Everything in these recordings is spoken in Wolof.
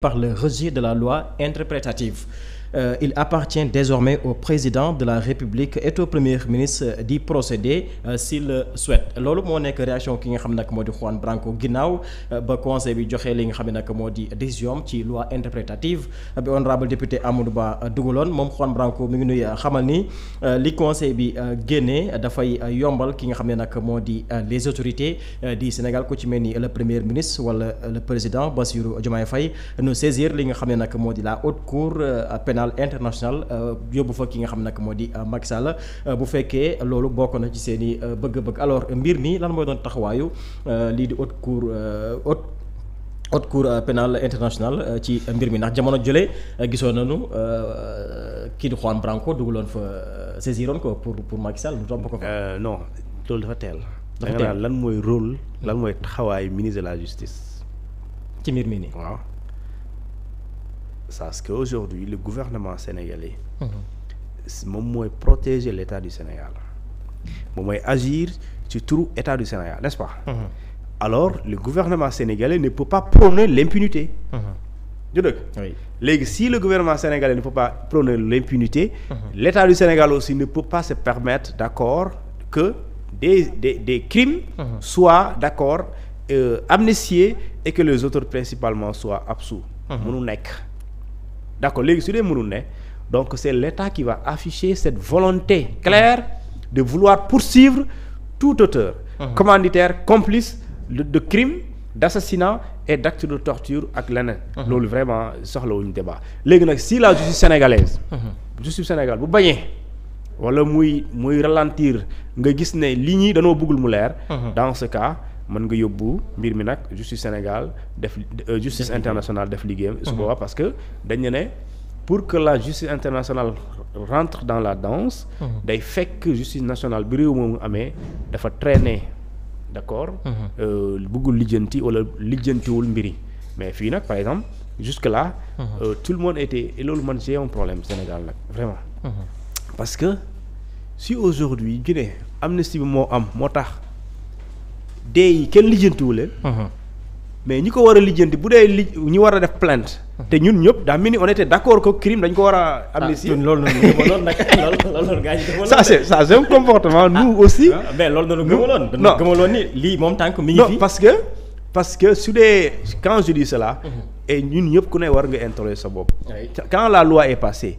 par le rejet de la loi interprétative. Il appartient désormais au président de la République et au premier ministre d'y procéder s'il le souhaite loolu moo nekk réaction ki nga xam nag moo di Juan Branco ginnaaw ba conseil bi joxe li nga xam ne nag moo di décision ci loi interprétative bi honorable député Amadou Ba dugaloon moom Juan Branco mi ngi nuy xamal ni li conseil bi génnee dafay yombal ki nga xam ne nag moo di les autorités du Sénégal ku ci mel ni le premier ministre wala le président Bassirou Diomaye Faye nu saisir li nga xam ne nag moo di la haute cour pénale international yóbbu fa ki nga xam nag moo di Macky Sall bu fekkee loolu bokk na ci seen i bëgg-bëgg alors mbir mi lan mooy doon taxawaayu lii di haute cour pénale internationale ci mbir mi ndax jamono jëlee gisoon nañu kii di Juan Branco dugaloon fa saisiroon ko pour Macky Sall mu topp ko fa. non loolu dafa teel. dafa teel lan mooy rôle lan mooy taxawaayu ministre de la justice. ci mbir mi nii waaw. parce que aujourd'hui le gouvernement sénégalais moom mooy protéger l'état du Sénégal moom mooy agir ci turu état du Sénégal n'est-ce pas alors le gouvernement sénégalais ne peut pas prôner l'impunité du dëgg léegi si le gouvernement sénégalais ne peut pas prôner l'impunité l'état du Sénégal aussi ne peut pas se permettre d'accord que des crimes soient d'accord amnistiés et que les auteurs principalement soient absous mënu nekk d'accord léegi su dee mënul ne donc c'est l'État qui va afficher cette volonté claire de vouloir poursuivre tout auteur commanditaire complice de crimes d'assassinat et d'actes de torture ak leneen loolu vraiment soxlawuñu débat léegi nag si la justice sénégalaise justice Sénégal bu bañee wala muy ralentir nga gis ne li ñi dañoo bëggul mu leer dans ce cas mën nga yóbbu mbir mi nag justice Sénégal def justice internationale def liggéeyam su boobaa parce que dañu ne pour que la justice internationale rentre dans la danse day fekk justice nationale bi réew moomu amee dafa traîner d'accord bëggul lijjanti wala lijjantiwul mbiri mais fii nag par exemple jusque là tout le monde était et loolu man j'ai un problème Sénégal nag vraiment parce que si aujourd'hui Guinée amnistie bi moo am moo tax dee yi kenn lijjantiwu leen mais ñi ko war a lijjanti bu dee ñi war a def plainte te ñun ñëpp daa mel ni on était d'accord que crime dañ ko war a amnistier loolu noonu gëmaloon nag loolu gars yi gëmaloon ça c'est un comportement nous aussi mais loolu noonu gëmaloon dañu gëmaloon ni lii moom tant que mi ngi fi parce que su dee quand je dis cela et ñun ñëpp ku ne war nga interroger sa bopp quand la loi est passée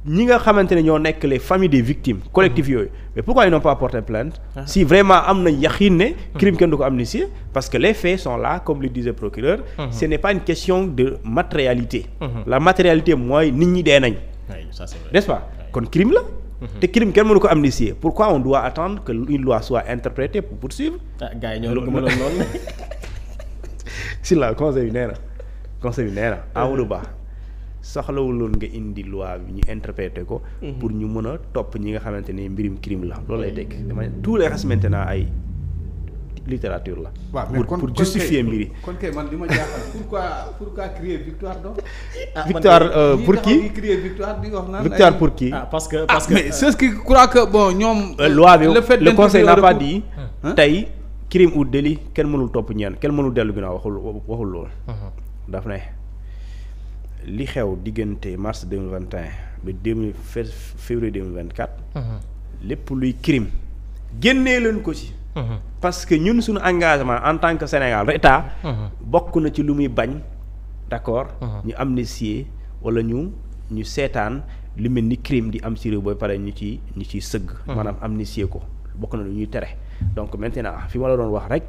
ñi nga xamante ne ñoo nekk les familles des victimes collectifs yooyu mais pourquoi ils n'ont pas porté plainte si vraiment am na yaxin ne crime kenn du ko amnistier parce que les faits sont là comme le disait le procureur ce n'est pas une question de matérialité la matérialité mooy nit ñi dee nañ n'est-ce pas kon crime la te crime kenn mënu ko amnistier pourquoi on doit attendre que une loi soit interprétée pour poursuivre gars yi ñoo la gëmaloon loolu si la conseil bi nee na Amadou Ba soxlawuloon nga indi loi bi ñu interpréter ko pour ñu mën a topp ñi nga xamante ne mbirim crime la loolu lay tekk dama tous les restes maintenant ay littérature la pour justifier mbiri kon kay man li ma jaaxal pourquoi crier victoire donc victoire pour qui crier victoire di wax naan victoire pour qui parce que mais c'est ce qui croit que bon ñoom loi bi le conseil n'a pas dit tey crime ou délit kenn mënul topp ñeen kenn mënul dellu ginnaaw waxul loolu daf ne li xew diggante mars 2021 ba février 2024 lépp luy crime génnee leen ko ci parce que ñun suñu engagement en tant que Sénégal état bokk na ci lu muy bañ d'accord ñu amnistier wala ñu seetaan li mel ni crime di am ci réew booy pare ñu ciy sëgg maanaam amnistier ko bokk na lu ñuy tere donc maintenant fi ma la doon wax rek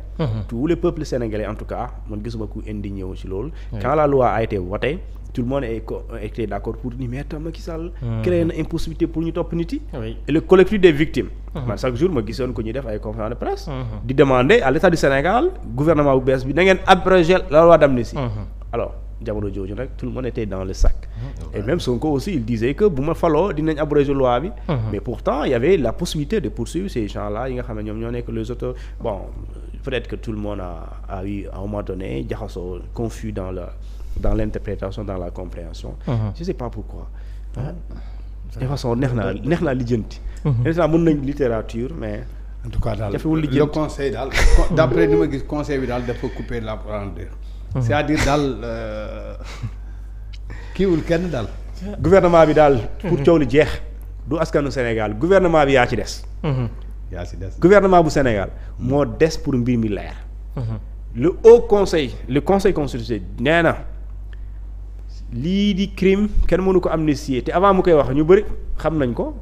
tous les peuples sénégalais en tout cas man gisuma ku indigné wu ci loolu quand la loi a été votée tout le monde était d'accord pour ni mais Macky Sall créé na impossibilité pour ñu topp nit yi et le collectif des victimes man chaque jour ma gisoon ko ñuy def ay conférence de presse di demander à l'état du Sénégal gouvernement bu bees bi da ngeen abroger la loi d'amnistie alors jamono jooju rek tout le monde était dans le sac et même Sonko aussi il disait que bu ma faloo dinañ abroger loi bi mais pourtant il y avait la possibilité de poursuivre ces gens-là yi nga xam ne ñoom ñoo nekk les auteurs bon peut-être que tout le monde a eu à un moment donné jaxasoo confus dans l'interprétation dans la compréhension je sais pas pourquoi de façon neex naa lijjanti maintenant mën nañ littérature mais en tout cas daal jafewul le conseil daal d'après ni ma gis conseil bi daal dafa couper la poire en deux c'est-à-dire daal kiiwul kenn daal. gouvernement bi daal. pour coow li jeex du askanu Sénégal gouvernement bi yaa ci des. yaa si des. gouvernement bu Sénégal moo des pour mbir mi leer. le haut conseil le conseil constitutionnel nee na lii di crime kenn mënu ko amnistier te avant mu koy wax ñu bëri xam nañ ko.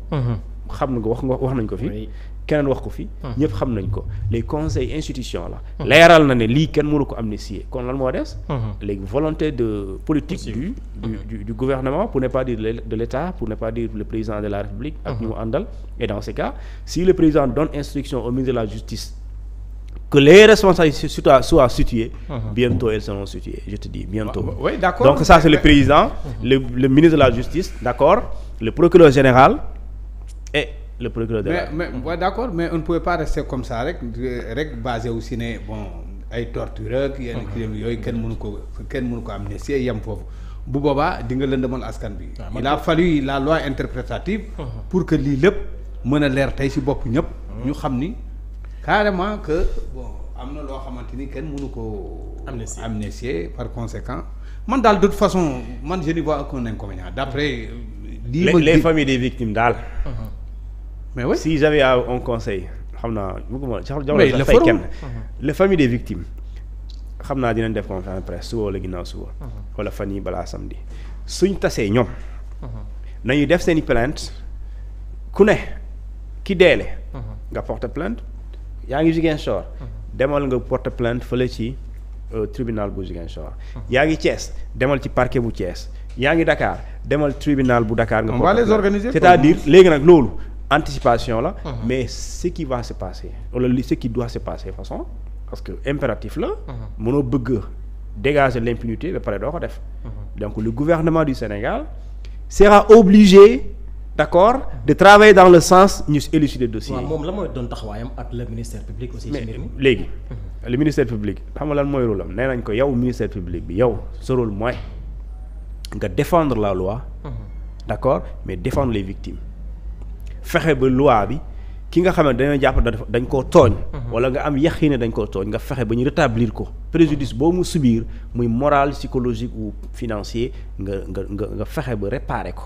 xam na ko wax nañ ko fi. keneen wax ko fi. ñëpp xam nañ ko les conseils institution la. leeral na ne lii kenn mënu ko amnistier kon lan moo des. léegi volonté de politique du gouvernement pour ne pas dire de l'État pour ne pas dire le président de la République. ak ñu mu àndal et dans ce cas si le président donne instruction au ministre de la Justice. que les responsabilités soient situées. Bientôt elles seront situées je te dis bientôt. Oui, d'accord. Donc ça c'est le président le ministre de la Justice d'accord le procureur général et le procureur de la. mais ouais, d'accord mais on ne pouvait pas rester comme ça rek basé aussi ne bon ay torture ak yenn crime yooyu kenn mënu ko amnistier yem foofu bu boobaa di nga lëndëmal askan bi. il a fallu la loi interprétative. pour que lii lépp mën a leer tey ci bopp ñëpp. ñu xam ni. carrément que bon am na loo xamante ni kenn mënu ko amnistier par conséquent man daal de toute façon man je n'y vois aucun inconvénient d'après les familles des victimes daal mais oui si j'avais un conseil xam naa bëgguma jamono fay kenn les familles des victimes xam naa dinañ def conférence de presse suba wala ginnaaw suba wala fan yi balaa samedi suñ tasee ñoom nañu def seeni plainte ku ne ki deele nga porter plainte yaa ngi Ziguinchor demal nga porter plainte fële ci tribunal bu Ziguinchor yaa ngi Thiès demal ci parquet bu Thiès yaa ngi Dakar demal tribunal bu Dakar nga porter plainte c'est-à-dire léegi nag loolu anticipation la mais ce qui va se passer wala ce qui doit se passer façon parce que impératif la mënoo bëgg dégager l'impunité ba pare doo ko def donc le gouvernement du Sénégal sera obligé d'accord de travailler dans le sens ñu élucider dossier yi. moom la mooy doon taxawaayam ak le ministère public aussi. ci mbir mi léegi le ministère public xam nga lan mooy rôle am nee nañ ko yow ministère public bi yow sa rôle mooy nga défendre la loi. d'accord mais défendre les victimes fexe ba loi bi ki nga xam ne dañoo jàpp dañ koo tooñ. wala nga am yaqin ne dañ koo tooñ nga fexe ba ñu rétablir ko préjudice boo mu subir muy moral psychologique ou financier nga fexe ba réparer ko.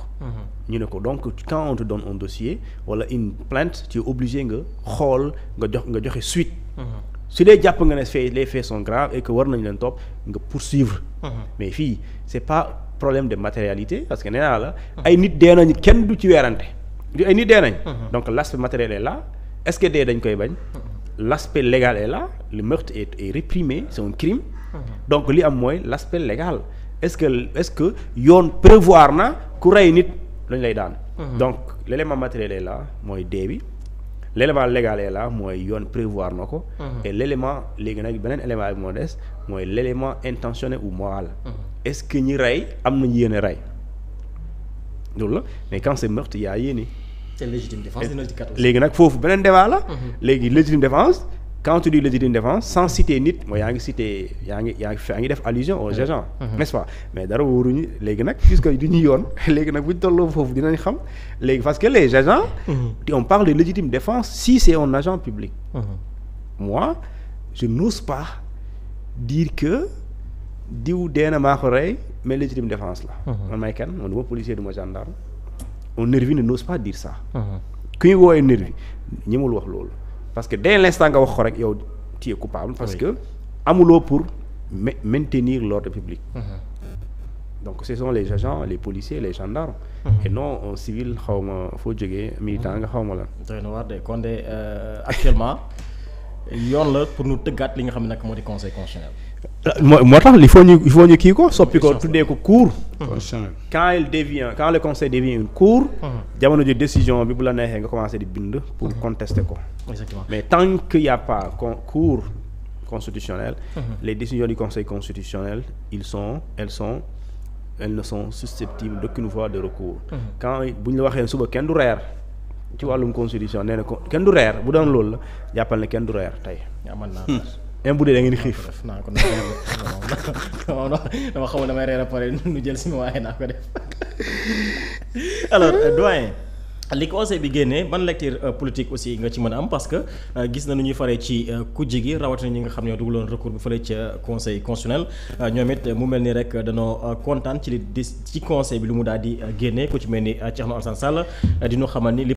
ñu ne ko donc quand on te donne un dossier wala une plainte tu es obligé nga xool nga joxe suite. su dee jàpp nga ne les faits sont graves et que war nañ leen topp nga poursuivre. mais fii c'est pas problème de matérialité parce que nee naa la. ay nit dee nañu kenn du ci weerante. ay nit dee nañ. donc l'aspect matériel est là est-ce que dee dañ koy bañ. l'aspect légal est là le meurtre est réprimé c'est un crime. donc li am mooy l'aspect légal est-ce que yoon prévoir na ku rey nit lañ lay daan. donc l'élément matériel est là mooy dee bi l'élément légal est là mooy yoon prévoir na ko. et l'élément léegi nag beneen élément bi moo des mooy l'élément intentionnel ou moral. est-ce que ñi rey am nañu yéene rey loolu la mais quand c'est meurtre yaa yéene. c'est légitime défense léegi nag foofu beneen débat la. léegi légitime défense quand tu dis légitime défense sans citer nit mooy yaa ngi def allusion aux agents. n'est-ce pas mais dara wóoruñu léegi nag puisque du ñu yoon léegi nag bu ñu tolloo foofu dinañ xam léegi parce que les agents. on parle de légitime défense si c'est un agent public. moi je n'ose pas dire que diw dee na maa ko rey mais légitime défense la. man may kan man du ma policier du ma gendarme. un nervi n'ose pas dire ça. ku ñu woowee nervi ñemul wax loolu parce que dès l'instant nga wax ko rek yow tu es coupable parce que amuloo pour maintenir l'ordre public. donc ce sont les agents les policiers les gendarmes. et non un civil xaw ma foo jógee militant nga xaw ma lan. doy na waar de kon de actuellement yoon la pour ñu tëggaat li nga xam ne nag moo di conseil constitutionnel. moo tax il faut ñu kii ko soppi ko tuddee ko cour. quand le conseil devient une cour. jamono ji décision bi bu la neexee nga commencer di bind pour contester ko. exactement mais tant qu'il y a pas cour constitutionnelle. les décisions du conseil constitutionnel elles ne sont susceptibles d'aucune voie de recours. quand bu ñu la waxee suba kenn du reer ci wàllum constitution nee na ko kenn du reer bu doon loolu la jàppal ne kenn du reer tey. même bu dee da ngeen xiif. def naa ko dama xamul damay reer a pare nu jël si ma waaye naa ko def alors doyen li conseil bi génnee ban lecture politique aussi nga ci mën a am parce que gis na nu ñuy faree ci kujje gi rawatina ñi nga xam ne dugaloon recours bi fële ca conseil constitutionnel ñoom it mu mel ni rek danoo kontaan ci li ci conseil bi lu mu daal di génnee ku ci mel ni Thierno Alassane Sall di ñu xamal ni